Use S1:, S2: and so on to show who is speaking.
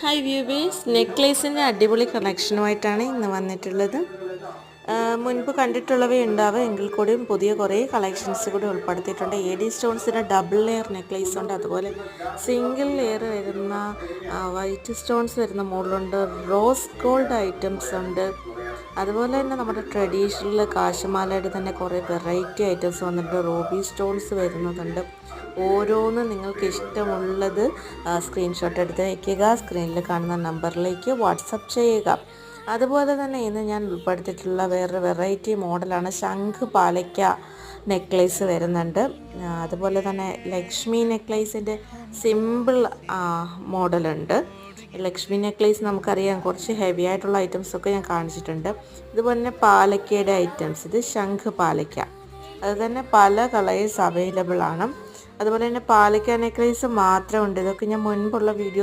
S1: Hi viewers, നെക്ലേസിൻ്റെ അടിപൊളി കളക്ഷനുമായിട്ടാണ് ഇന്ന് വന്നിട്ടുള്ളത്. മുൻപ് കണ്ടിട്ടുള്ളവയുണ്ടാവുക എങ്കിൽ കൂടിയും പുതിയ കുറേ കളക്ഷൻസ് കൂടി ഉൾപ്പെടുത്തിയിട്ടുണ്ട്. AD സ്റ്റോൺസിൻ്റെ ഡബിൾ ലെയർ നെക്ലേസ് ഉണ്ട്, അതുപോലെ സിംഗിൾ ലെയർ വരുന്ന വൈറ്റ് സ്റ്റോൺസ് വരുന്ന മോഡലുണ്ട്, റോസ് ഗോൾഡ് ഐറ്റംസ് ഉണ്ട്. അതുപോലെ തന്നെ നമ്മുടെ ട്രഡീഷണൽ കാശുമാലയുടെ തന്നെ കുറേ വെറൈറ്റി ഐറ്റംസ് വന്നിട്ടുണ്ട്. റൂബി സ്റ്റോൺസ് വരുന്നതുണ്ട്. ഓരോന്ന് നിങ്ങൾക്ക് ഇഷ്ടമുള്ളത് സ്ക്രീൻഷോട്ട് എടുത്ത് വയ്ക്കുക, സ്ക്രീനിൽ കാണുന്ന നമ്പറിലേക്ക് വാട്സപ്പ് ചെയ്യുക. അതുപോലെ തന്നെ ഇന്ന് ഞാൻ ഉൾപ്പെടുത്തിയിട്ടുള്ള വേറൊരു വെറൈറ്റി മോഡലാണ് ശംഖ് പാലയ്ക്ക നെക്ലേസ് വരുന്നുണ്ട്. അതുപോലെ തന്നെ ലക്ഷ്മി നെക്ലേസിൻ്റെ സിമ്പിൾ മോഡലുണ്ട്. ലക്ഷ്മി നെക്ലേസ് നമുക്കറിയാം കുറച്ച് ഹെവി ആയിട്ടുള്ള ഐറ്റംസൊക്കെ ഞാൻ കാണിച്ചിട്ടുണ്ട്. ഇതുപോലെ തന്നെ പാലയ്ക്കയുടെ ഐറ്റംസ്, ഇത് ശംഖ് പാലയ്ക്ക, അത് തന്നെ പല കളേഴ്സ് അവൈലബിൾ ആണ്. അതുപോലെ തന്നെ പാലയ്ക്ക നെക്ലേസ് മാത്രമുണ്ട്. ഇതൊക്കെ ഞാൻ മുൻപുള്ള വീഡിയോസ്